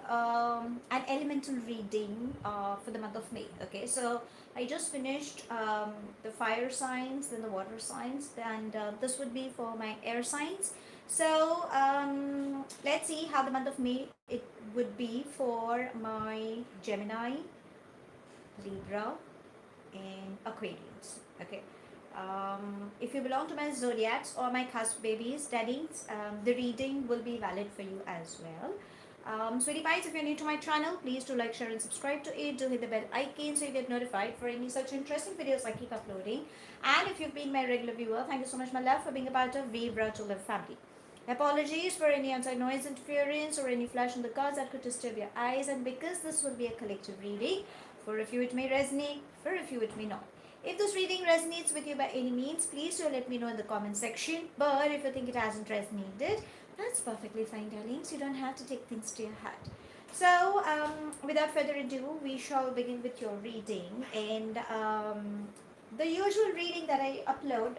an elemental reading for the month of May. Okay, so I just finished the fire signs, then the water signs, and this would be for my air signs. So let's see how the month of May it would be for my Gemini, Libra, and Aquarians. Okay. If you belong to my zodiacs or my cusp babies, daddies, the reading will be valid for you as well. Sweetie pies, if you're new to my channel, please do like, share, and subscribe to it. Do hit the bell icon so you get notified for any such interesting videos I keep uploading. And if you've been my regular viewer, thank you so much, my love, for being a part of Vivre To family. Apologies for any outside noise interference or any flash on the cards that could disturb your eyes. And because this will be a collective reading, for a few it may resonate, for a few it may not. If this reading resonates with you by any means, please do let me know in the comment section. But if you think it hasn't resonated, that's perfectly fine, darlings. You don't have to take things to your heart. So, without further ado, we shall begin with your reading. And the usual reading that I upload,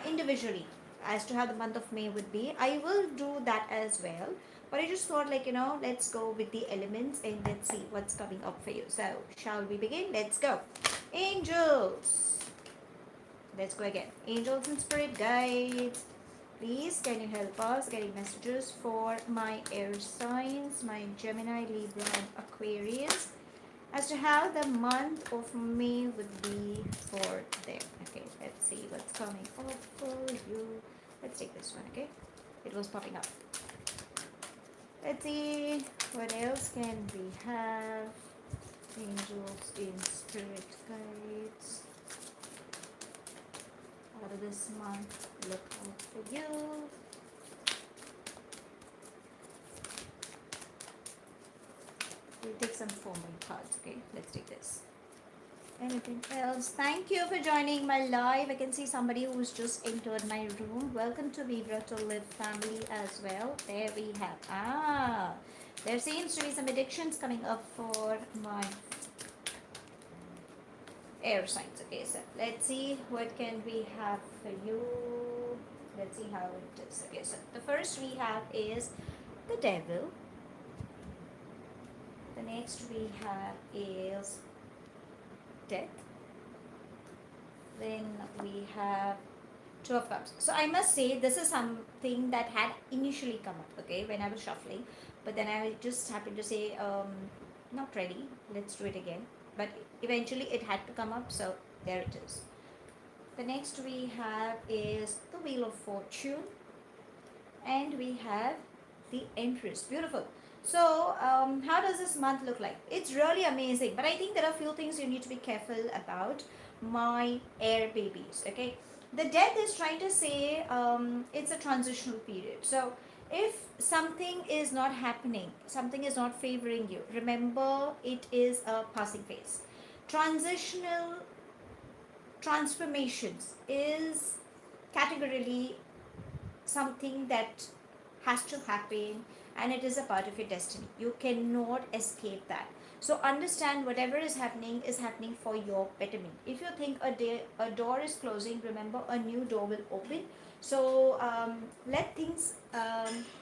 individually as to how the month of May would be, I will do that as well. But I just thought, let's go with the elements and let's see what's coming up for you. So, shall we begin? Let's go. Angels. Let's go again. Angels and spirit guides. Please, can you help us getting messages for my air signs, my Gemini, Libra, and Aquarius, as to how the month of May would be for them. Okay, let's see what's coming up for you. Let's take this one, okay? It was popping up. Let's see what else can we have. Angels in spirit guides. How does this month look out for you? We'll take some formal cards, okay? Let's take this. Anything else? Thank you for joining my live. I can see somebody who's just entered my room. Welcome to Vivre To family as well. There we have. There seems to be some addictions coming up for my air signs. Okay, so let's see what can we have for you. Let's see how it is. Okay, so the first we have is the devil. The next we have is death. Then we have Two of Cups. So I must say this is something that had initially come up, okay, when I was shuffling. But then I just happened to say, not ready, let's do it again. But eventually it had to come up, so there it is. The next we have is the Wheel of Fortune. And we have the Empress. Beautiful. So, how does this month look like? It's really amazing. But I think there are a few things you need to be careful about, my air babies, okay? The death is trying to say it's a transitional period. So, if something is not happening, something is not favoring you, remember it is a passing phase. Transitional transformations is categorically something that has to happen, and it is a part of your destiny. You cannot escape that. So understand whatever is happening for your betterment. If you think a door is closing, remember a new door will open. So let things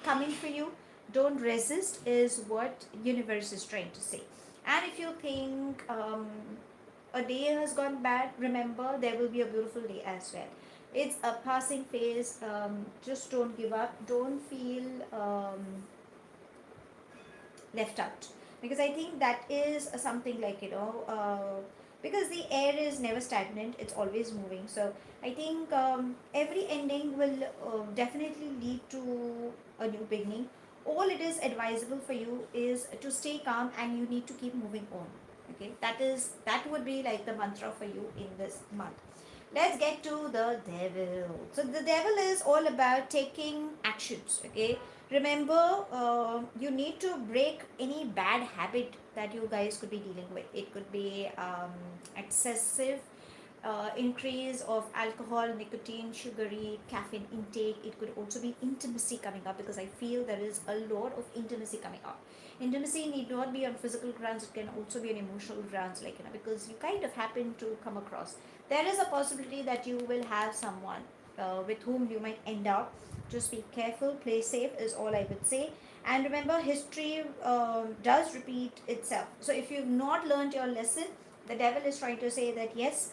come in for you. Don't resist is what universe is trying to say. And if you think a day has gone bad, remember there will be a beautiful day as well. It's a passing phase. Just don't give up. Don't feel left out, because I think that is something because the air is never stagnant, it's always moving. So I think every ending will definitely lead to a new beginning. All it is advisable for you is to stay calm, and you need to keep moving on. Okay, that would be like the mantra for you in this month. Let's get to the devil. So the devil is all about taking actions. Okay, remember you need to break any bad habit that you guys could be dealing with. It could be excessive increase of alcohol, nicotine, sugary, caffeine intake. It could also be intimacy coming up, because I feel there is a lot of intimacy coming up. Intimacy need not be on physical grounds, it can also be on emotional grounds, because you kind of happen to come across. There is a possibility that you will have someone with whom you might end up. Just be careful, play safe is all I would say. And remember, history does repeat itself. So if you've not learned your lesson, the devil is trying to say that yes,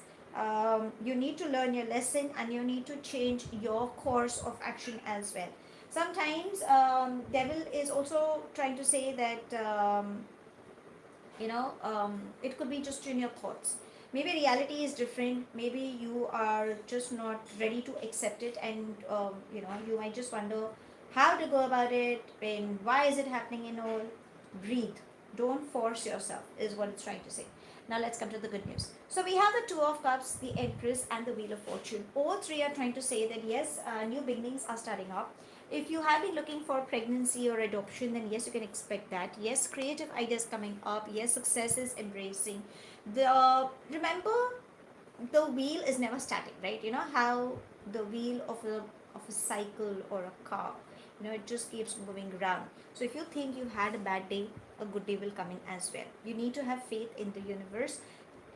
you need to learn your lesson and you need to change your course of action as well. Sometimes devil is also trying to say that it could be just in your thoughts. Maybe reality is different. Maybe you are just not ready to accept it, and you might just wonder how to go about it and why is it happening and all. Breathe. Don't force yourself is what it's trying to say. Now let's come to the good news. So we have the Two of Cups, the Empress, and the Wheel of Fortune. All three are trying to say that yes, new beginnings are starting up. If you have been looking for pregnancy or adoption, then yes, you can expect that. Yes, creative ideas coming up. Yes, success is embracing. Remember, the wheel is never static, right? You know how the wheel of a cycle or a car, it just keeps moving around. So if you think you had a bad day, a good day will come in as well. You need to have faith in the universe.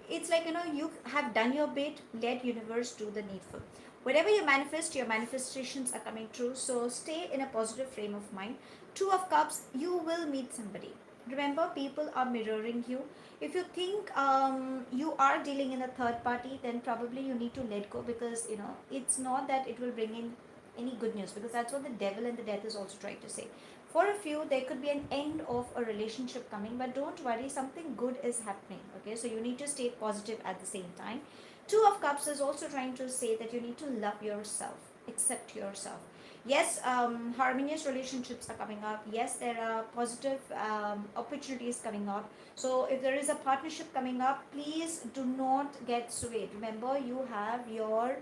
It's like, you have done your bit, let universe do the needful. Whatever you manifest, your manifestations are coming true. So stay in a positive frame of mind. Two of Cups, you will meet somebody. Remember, people are mirroring you. If you think you are dealing in a third party, then probably you need to let go, because it's not that it will bring in any good news, because that's what the devil and the death is also trying to say. For a few, there could be an end of a relationship coming, but don't worry, something good is happening. Okay, so you need to stay positive at the same time. Two of Cups is also trying to say that you need to love yourself, accept yourself. Yes, harmonious relationships are coming up. Yes, there are positive opportunities coming up. So if there is a partnership coming up, please do not get swayed. Remember, you have your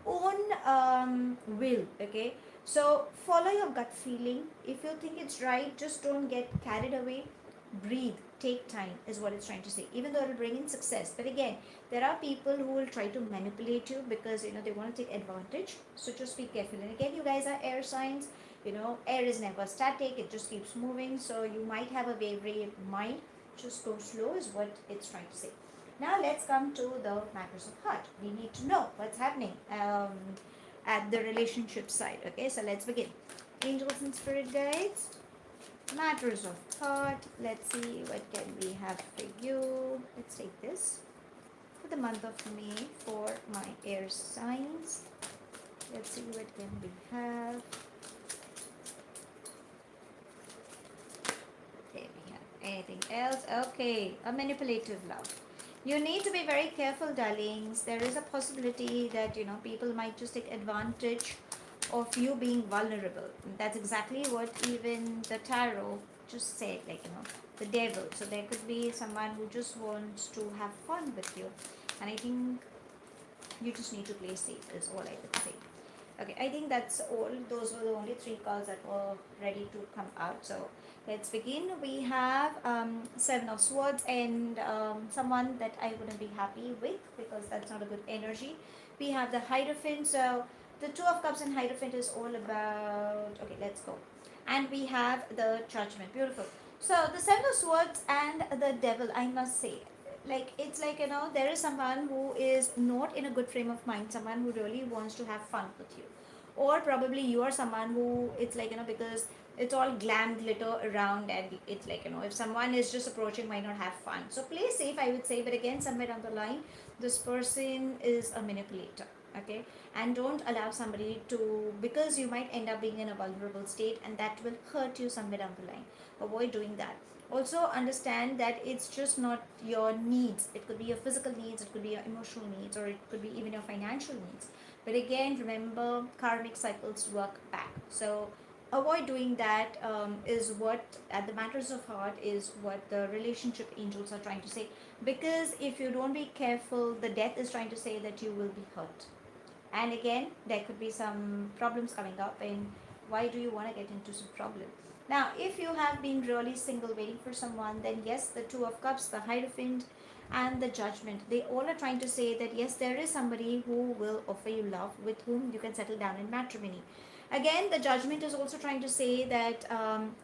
own will. Okay, so follow your gut feeling. If you think it's right, just don't get carried away. Breathe, take time is what it's trying to say, even though it will bring in success. But again, there are people who will try to manipulate you, because they want to take advantage. So just be careful. And again, you guys are air signs. Air is never static, it just keeps moving. So you might have a wavering mind. Just go slow is what it's trying to say. Now let's come to the matters of heart. We need to know what's happening at the relationship side. Okay, so let's begin. Angels and spirit guides, matters of heart. Let's see what can we have for you. Let's take this for the month of May for my air signs. Let's see what can we have. There we have. Anything else? Okay, a manipulative love. You need to be very careful, darlings. There is a possibility that people might just take advantage of you being vulnerable. That's exactly what even the tarot just said, the devil. So there could be someone who just wants to have fun with you, and I think you just need to play safe is all I would say. Okay, I think that's all. Those were the only three cards that were ready to come out. So let's begin. We have Seven of Swords and someone that I wouldn't be happy with, because that's not a good energy. We have the Hierophant. So the Two of Cups and Hierophant is all about, okay, let's go. And we have the Judgment. Beautiful. So the Seven of Swords and the Devil, I must say, it's like there is someone who is not in a good frame of mind, someone who really wants to have fun with you, or probably you are someone who, it's like because it's all glam glitter around, and it's like if someone is just approaching, might not have fun. So play safe, I would say. But again, somewhere down the line, this person is a manipulator. Okay, and don't allow somebody to, because you might end up being in a vulnerable state, and that will hurt you somewhere down the line. Avoid doing that. Also understand that it's just not your needs. It could be your physical needs, it could be your emotional needs, or it could be even your financial needs. But again, remember, karmic cycles work back. So avoid doing that. Is what at the matters of heart is what the relationship angels are trying to say. Because if you don't be careful, the death is trying to say that you will be hurt. And again, there could be some problems coming up, and why do you want to get into some problem? Now, if you have been really single waiting for someone, then yes, the Two of Cups, the Hierophant, and the Judgment, they all are trying to say that yes, there is somebody who will offer you love, with whom you can settle down in matrimony. Again, the Judgment is also trying to say that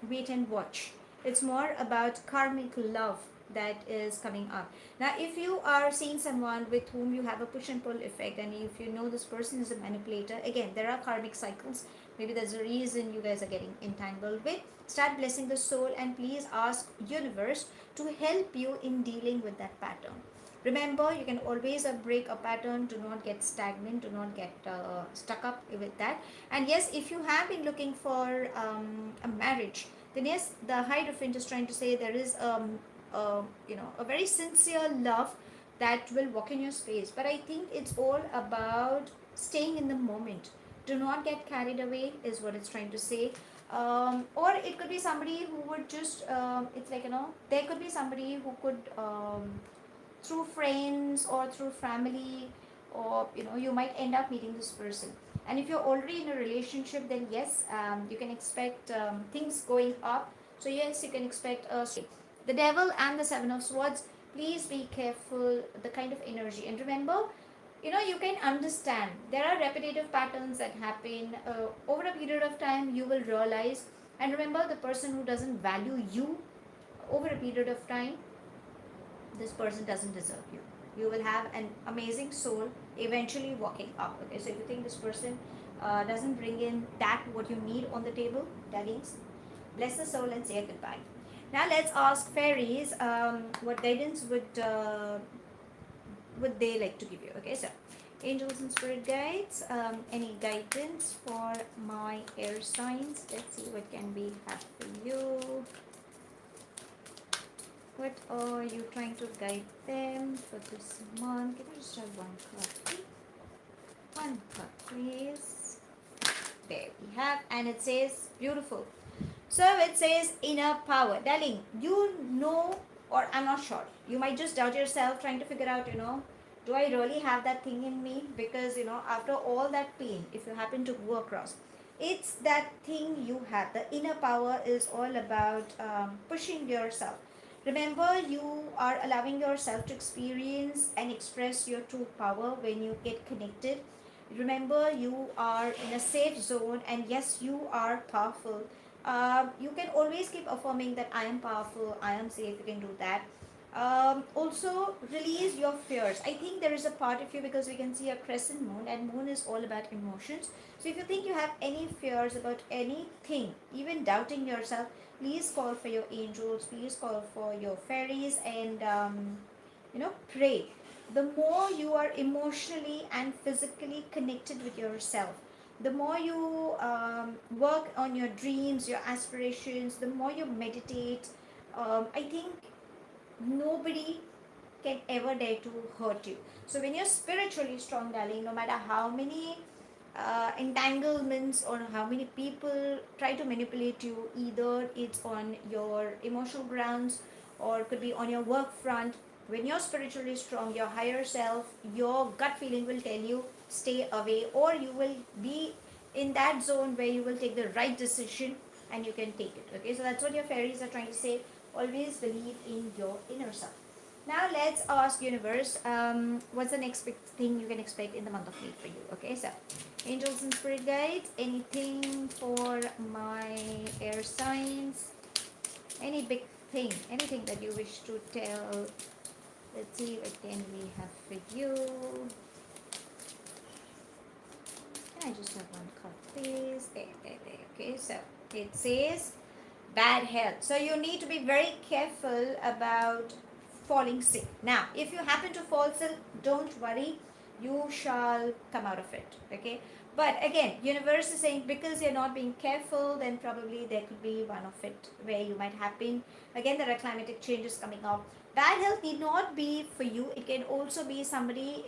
wait and watch. It's more about karmic love that is coming up. Now, if you are seeing someone with whom you have a push and pull effect, and if you know this person is a manipulator, again, there are karmic cycles. Maybe there's a reason you guys are getting entangled with. Start blessing the soul, and please ask universe to help you in dealing with that pattern. Remember, you can always break a pattern. Do not get stagnant. Do not get stuck up with that. And yes, if you have been looking for a marriage, then yes, the Hierophant is trying to say there is a very sincere love that will walk in your space. But I think it's all about staying in the moment. Do not get carried away, is what it's trying to say. Or it could be somebody who would just it's like, there could be somebody who could through friends or through family, or you might end up meeting this person. And if you're already in a relationship, then yes, you can expect things going up. So yes, you can expect the devil and the seven of swords. Please be careful the kind of energy, and remember, you can understand there are repetitive patterns that happen over a period of time. You will realize, and remember, the person who doesn't value you over a period of time, this person doesn't deserve you. You will have an amazing soul eventually walking up. Okay, so if you think this person doesn't bring in that what you need on the table, darlings, bless the soul and say a goodbye. Now let's ask fairies, what guidance would they like to give you. Okay, so angels and spirit guides, any guidance for my air signs? Let's see what can we have for you. What are you trying to guide them for this month? Can I just have one card, please? One card, please. There we have, and it says beautiful. So it says inner power. Darling, or I'm not sure. You might just doubt yourself, trying to figure out, do I really have that thing in me? Because, after all that pain, if you happen to go across, it's that thing you have. The inner power is all about pushing yourself. Remember, you are allowing yourself to experience and express your true power when you get connected. Remember, you are in a safe zone, and yes, you are powerful. You can always keep affirming that I am powerful, I am safe, you can do that. Also, release your fears. I think there is a part of you, because we can see a crescent moon, and moon is all about emotions. So if you think you have any fears about anything, even doubting yourself, please call for your angels, please call for your fairies, and pray. The more you are emotionally and physically connected with yourself, the more you work on your dreams, your aspirations, the more you meditate, I think nobody can ever dare to hurt you. So when you're spiritually strong, darling, no matter how many entanglements or how many people try to manipulate you, either it's on your emotional grounds or could be on your work front, when you're spiritually strong, your higher self, your gut feeling will tell you stay away, or you will be in that zone where you will take the right decision and you can take it. Okay, so that's what your fairies are trying to say. Always believe in your inner self. Now let's ask universe, what's the next big thing you can expect in the month of May for you? Okay, so angels and spirit guides, anything for my air signs, any big thing, anything that you wish to tell. Let's see what can we have for you. Can I just have one card, please? There. Okay, so it says bad health. So you need to be very careful about falling sick. Now, if you happen to fall sick, don't worry, you shall come out of it. Okay. But again, universe is saying because you're not being careful, then probably there could be one of it where you might happen. Again, there are climatic changes coming up. Bad health need not be for you. It can also be somebody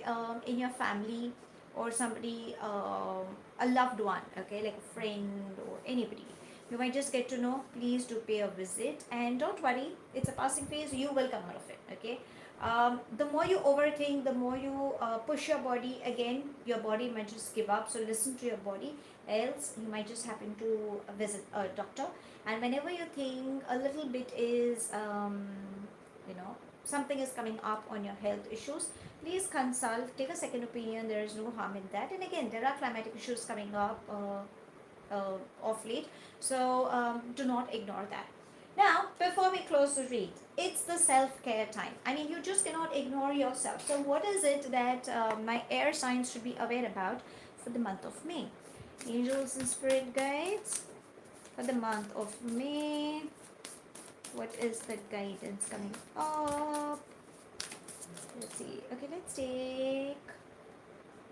in your family, or somebody, a loved one, okay, like a friend or anybody. You might just get to know. Please do pay a visit, and don't worry, it's a passing phase. You will come out of it. Okay. The more you overthink, the more you push your body, again your body might just give up. So listen to your body, else you might just happen to visit a doctor. And whenever you think a little bit is something is coming up on your health issues, please consult, take a second opinion. There is no harm in that. And again, there are climatic issues coming up of late, so do not ignore that. Now, before we close the read, it's the self-care time. I mean, you just cannot ignore yourself. So what is it that my air signs should be aware about for the month of May? Angels and spirit guides for the month of May. What is the guidance coming up? Let's see. Okay, let's take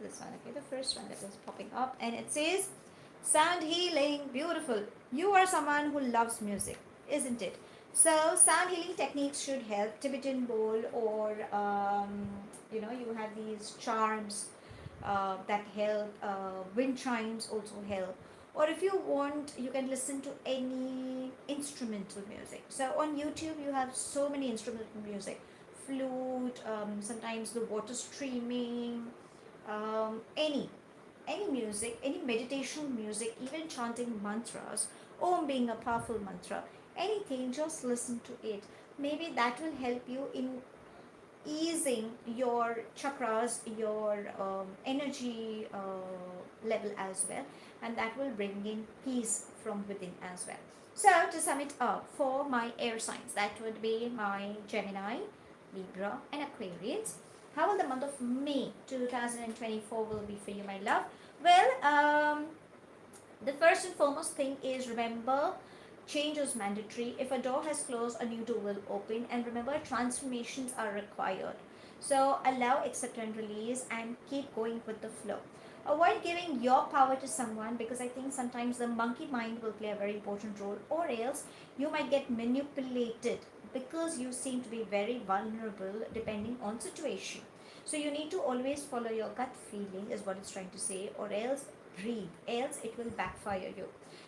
this one. Okay, the first one that is popping up, and it says sound healing. Beautiful. You are someone who loves music, isn't it? So sound healing techniques should help. Tibetan bowl, or you have these charms that help. Wind chimes also help. Or if you want, you can listen to any instrumental music. So on YouTube, you have so many instrumental music, flute, sometimes the water streaming, any music, any meditational music, even chanting mantras, Om being a powerful mantra, anything, just listen to it. Maybe that will help you in easing your chakras, your energy level as well, and that will bring in peace from within as well. So, to sum it up, for my air signs, that would be my Gemini, Libra, and Aquarius. How will the month of May 2024 will be for you, my love? Well, the first and foremost thing is, remember, change is mandatory. If a door has closed, a new door will open. And remember, transformations are required. So allow, accept, and release, and keep going with the flow. Avoid giving your power to someone, because I think sometimes the monkey mind will play a very important role, or else you might get manipulated because you seem to be very vulnerable depending on situation. So you need to always follow your gut feeling, is what it's trying to say, or else breathe, else it will backfire you.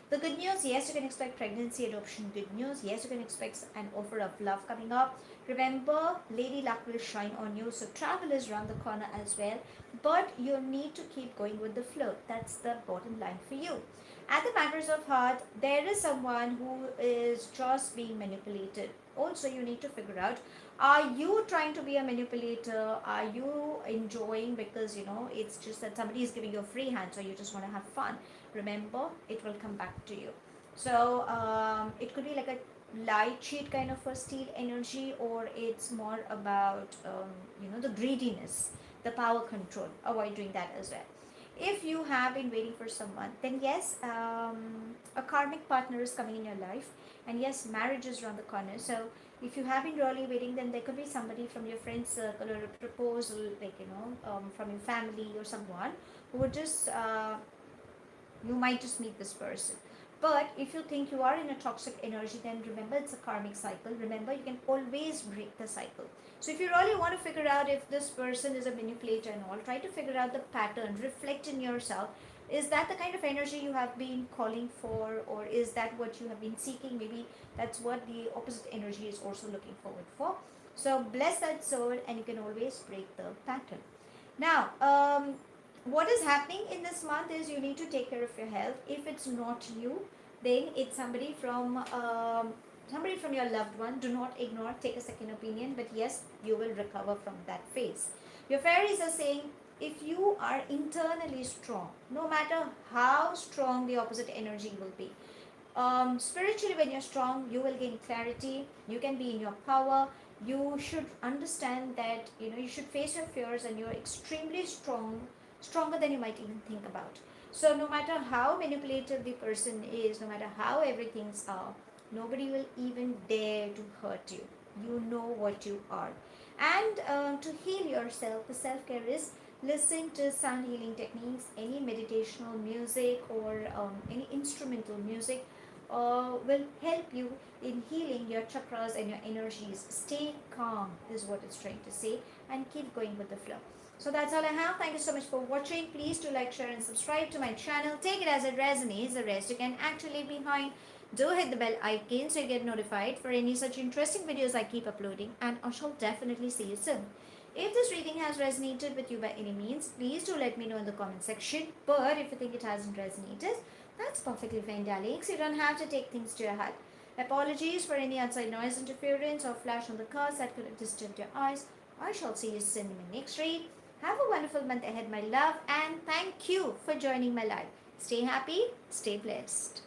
The good news, yes, you can expect pregnancy, adoption. Good news, yes, you can expect an offer of love coming up. Remember, Lady Luck will shine on you, so travel is around the corner as well. But you need to keep going with the flow. That's the bottom line for you. At the matters of heart, there is someone who is just being manipulated. Also, you need to figure out, are you trying to be a manipulator? Are you enjoying because it's just that somebody is giving you a free hand, so you just want to have fun? Remember, it will come back to you. So it could be like a lie cheat kind of a steal energy, or it's more about the greediness, the power control. Avoid doing that as well. If you have been waiting for someone, then yes, a karmic partner is coming in your life, and yes, marriage is around the corner. So if you have been really waiting, then there could be somebody from your friend circle, or a proposal, like from your family or someone who would just you might just meet this person. But if you think you are in a toxic energy, then remember, it's a karmic cycle. Remember, you can always break the cycle. So if you really want to figure out if this person is a manipulator and all, try to figure out the pattern, reflect in yourself. Is that the kind of energy you have been calling for, or is that what you have been seeking? Maybe that's what the opposite energy is also looking forward for. So bless that soul, and you can always break the pattern. Now, what is happening in this month is, you need to take care of your health. If it's not you, then it's somebody from your loved one. Do not ignore, take a second opinion, but yes, you will recover from that phase. Your fairies are saying, if you are internally strong, no matter how strong the opposite energy will be, spiritually, when you're strong, you will gain clarity, you can be in your power. You should understand that you should face your fears, and you're extremely strong, stronger than you might even think about. So no matter how manipulative the person is, no matter how everything's are, nobody will even dare to hurt you. You know what you are. And to heal yourself, the self-care is, listen to sound healing techniques, any meditational music, or any instrumental music will help you in healing your chakras and your energies. Stay calm is what it's trying to say, and keep going with the flow. So that's all I have. Thank you so much for watching. Please do like, share, and subscribe to my channel. Take it as it resonates. The rest you can actually leave behind. Do hit the bell icon so you get notified for any such interesting videos I keep uploading, and I shall definitely see you soon. If this reading has resonated with you by any means, please do let me know in the comment section. But if you think it hasn't resonated, that's perfectly fine, darlings. You don't have to take things to your heart. Apologies for any outside noise interference or flash on the cards that could have disturbed your eyes. I shall see you soon in my next read. Have a wonderful month ahead, my love, and thank you for joining my life. Stay happy, stay blessed.